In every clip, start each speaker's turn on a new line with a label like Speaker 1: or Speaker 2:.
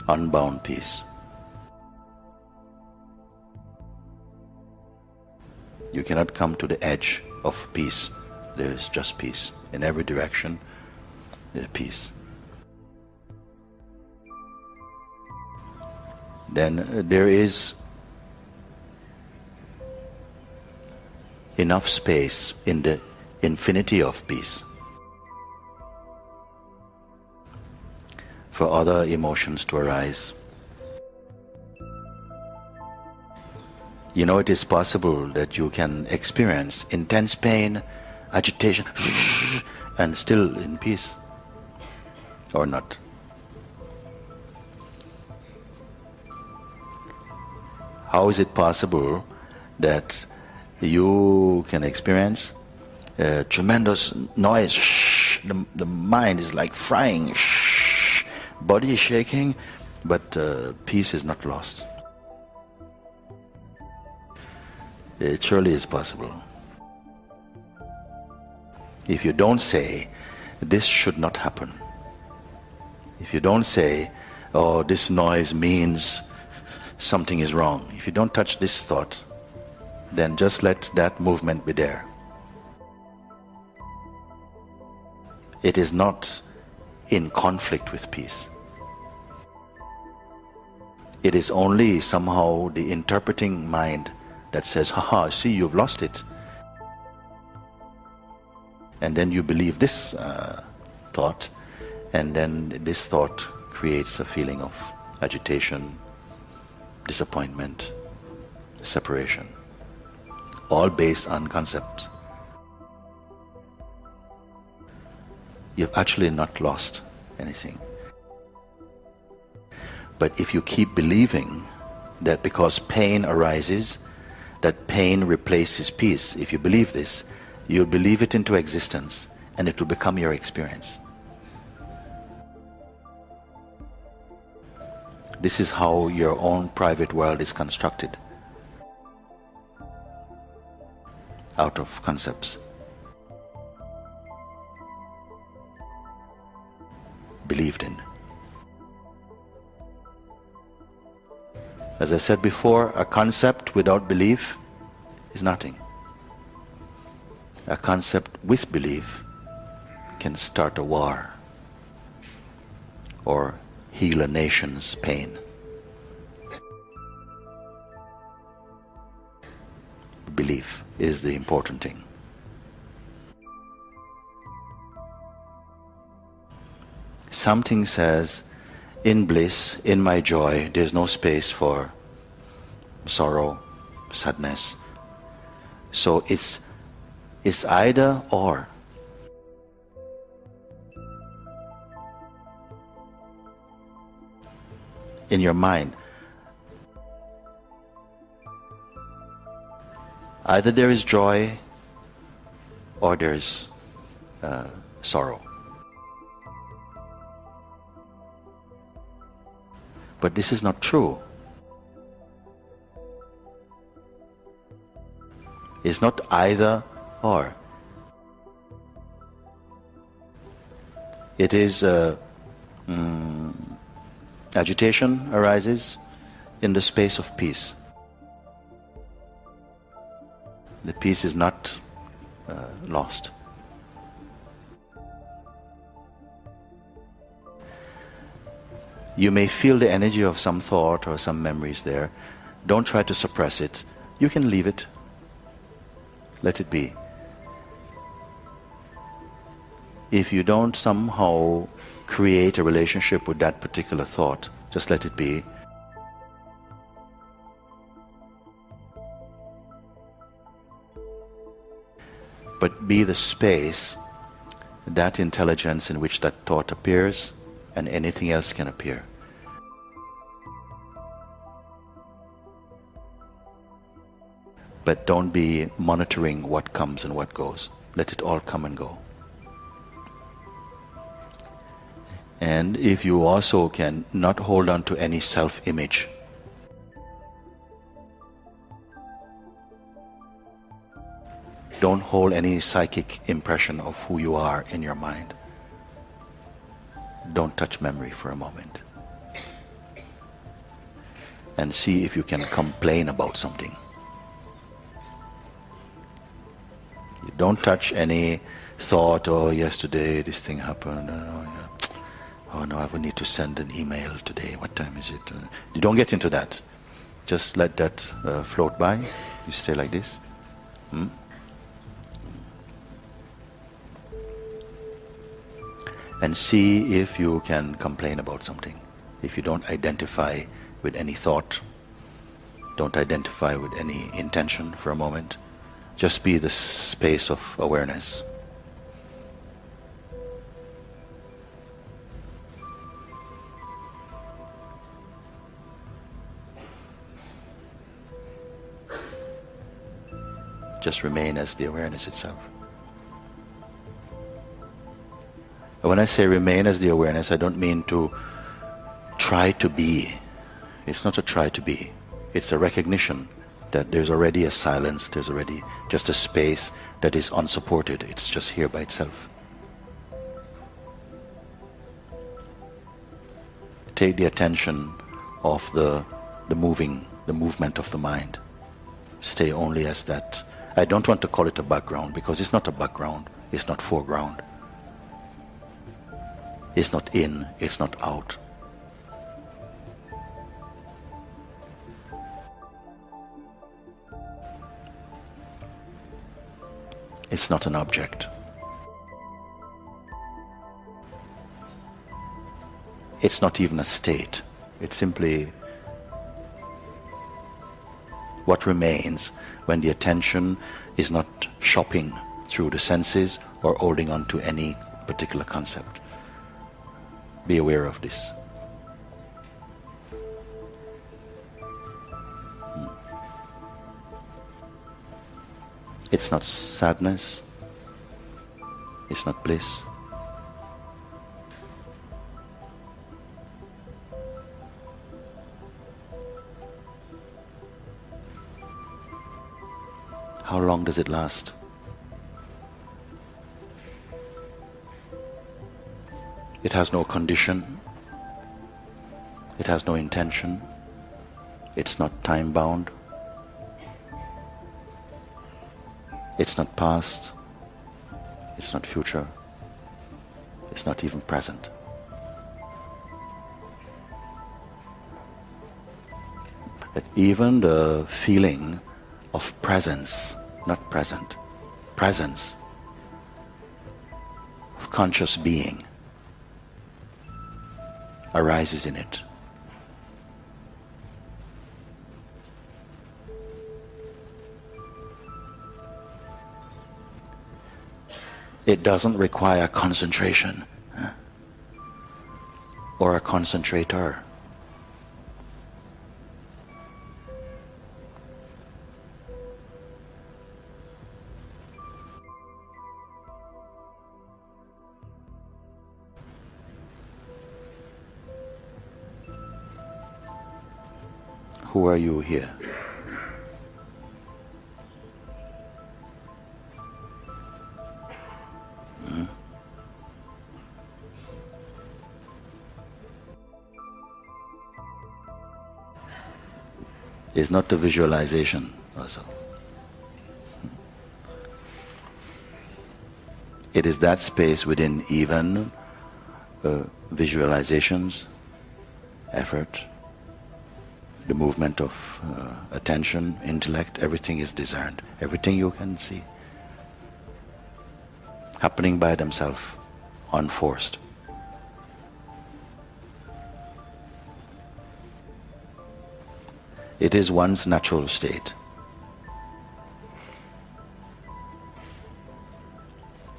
Speaker 1: unbound peace. You cannot come to the edge of peace. There is just peace. In every direction, there is peace. Then there is enough space in the infinity of peace for other emotions to arise. You know, it is possible that you can experience intense pain, agitation, and still in peace, or not. How is it possible that you can experience tremendous noise, the mind is like frying, body is shaking, but peace is not lost? It surely is possible. If you don't say, this should not happen. If you don't say, oh, this noise means something is wrong. If you don't touch this thought, then just let that movement be there. It is not in conflict with peace. It is only somehow the interpreting mind that says, haha, see, you've lost it. And then you believe this thought, and then this thought creates a feeling of agitation, disappointment, separation, all based on concepts. You've actually not lost anything. But if you keep believing that because pain arises, that pain replaces peace, if you believe this, you'll believe it into existence and it will become your experience. This is how your own private world is constructed, out of concepts. Believed in. As I said before, a concept without belief is nothing. A concept with belief can start a war or heal a nation's pain. Belief is the important thing. Something says, in bliss, in my joy, there's no space for sorrow, sadness. So it's either or. In your mind, either there is joy or there is sorrow. But this is not true. It's not either or. It is agitation arises in the space of peace. The peace is not lost. You may feel the energy of some thought or some memories there. Don't try to suppress it. You can leave it. Let it be. If you don't somehow create a relationship with that particular thought, just let it be. But be the space, that intelligence in which that thought appears, and anything else can appear. But don't be monitoring what comes and what goes. Let it all come and go. And if you also can not hold on to any self-image, don't hold any psychic impression of who you are in your mind. Don't touch memory for a moment. and see if you can complain about something. You don't touch any thought, oh, yesterday this thing happened, oh no, I will need to send an email today, what time is it? You don't get into that. Just let that float by. You stay like this. And see if you can complain about something. If you don't identify with any thought, don't identify with any intention for a moment, just be the space of awareness. Just remain as the awareness itself. When I say remain as the awareness, I don't mean to try to be. It's not a try to be. It's a recognition that there's already a silence, there's already just a space that is unsupported. It's just here by itself. Take the attention off the movement of the mind. Stay only as that. I don't want to call it a background, because it's not a background, it's not foreground. It's not in, it's not out. It's not an object. It's not even a state. It's simply what remains when the attention is not shopping through the senses or holding on to any particular concept. Be aware of this. It's not sadness. It's not bliss. How long does it last? It has no condition. It has no intention. It's not time-bound. It's not past. It's not future. It's not even present. But even the feeling of presence, not present, presence of conscious being arises in it. It doesn't require concentration or a concentrator. Who are you here? It's not the visualization also. It is that space within even visualizations, effort, the movement of attention, intellect, everything is discerned. Everything you can see. Happening by themselves, unforced. It is one's natural state.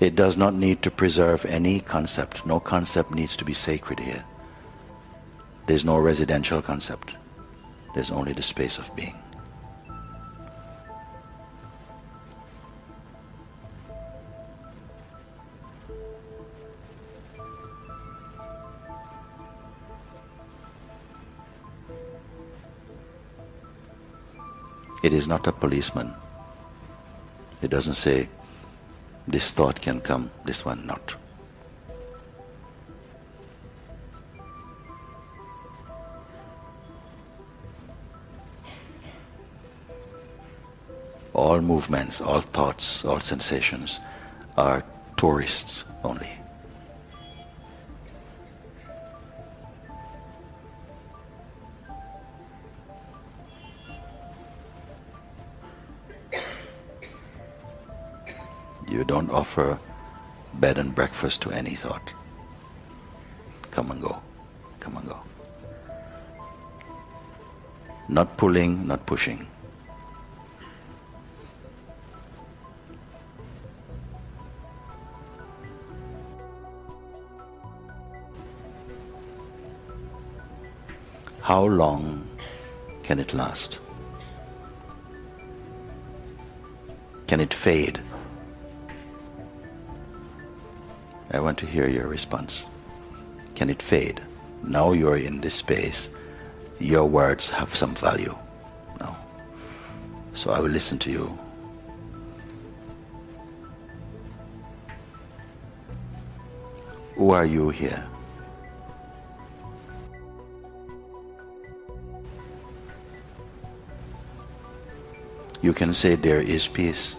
Speaker 1: It does not need to preserve any concept. No concept needs to be sacred here. There's no residential concept. There's only the space of being. It is not a policeman. It doesn't say, this thought can come, this one not. all movements, all thoughts, all sensations are tourists only. You don't offer bed and breakfast to any thought. Come and go, come and go. Not pulling, not pushing. How long can it last? Can it fade? I want to hear your response. Can it fade? Now you're in this space. Your words have some value now. So I will listen to you. Who are you here? You can say there is peace.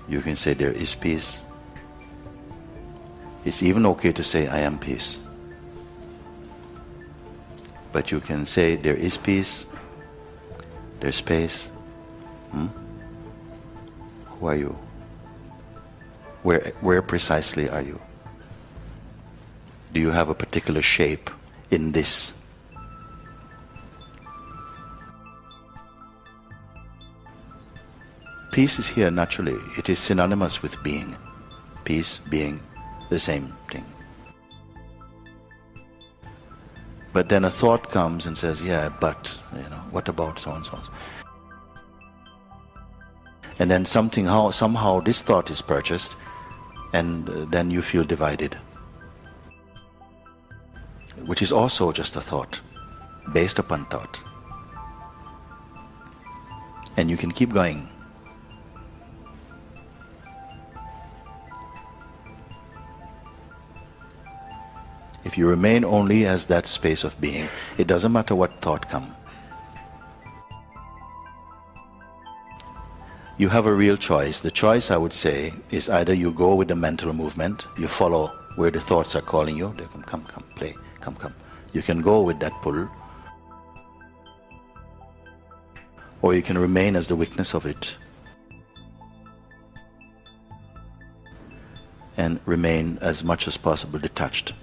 Speaker 1: You can say there is peace. It's even okay to say I am peace. But you can say there is peace, there's space. Who are you? Where precisely are you? Do you have a particular shape in this? Peace is here naturally. It is synonymous with being. Peace, being, the same thing. But then a thought comes and says, yeah, but, what about so and so? And then somehow this thought is purchased, and then you feel divided, which is also just a thought, based upon thought. And you can keep going. If you remain only as that space of being, it doesn't matter what thought comes. You have a real choice. The choice, I would say, is either you go with the mental movement, you follow where the thoughts are calling you, they come, play, come. You can go with that pull, or you can remain as the witness of it and remain as much as possible detached.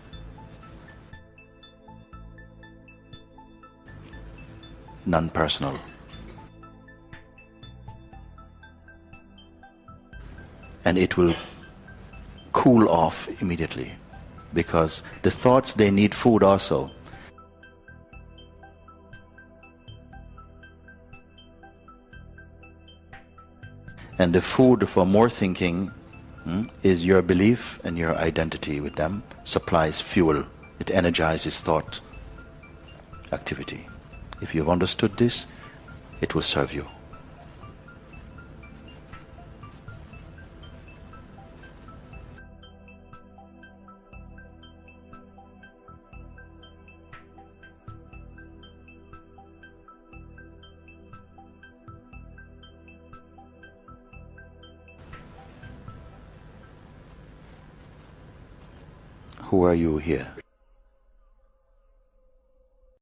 Speaker 1: Non-personal. And it will cool off immediately, because the thoughts, they need food also. And the food for more thinking is your belief, and your identity with them supplies fuel. It energizes thought activity. If you've understood this, it will serve you. Who are you here?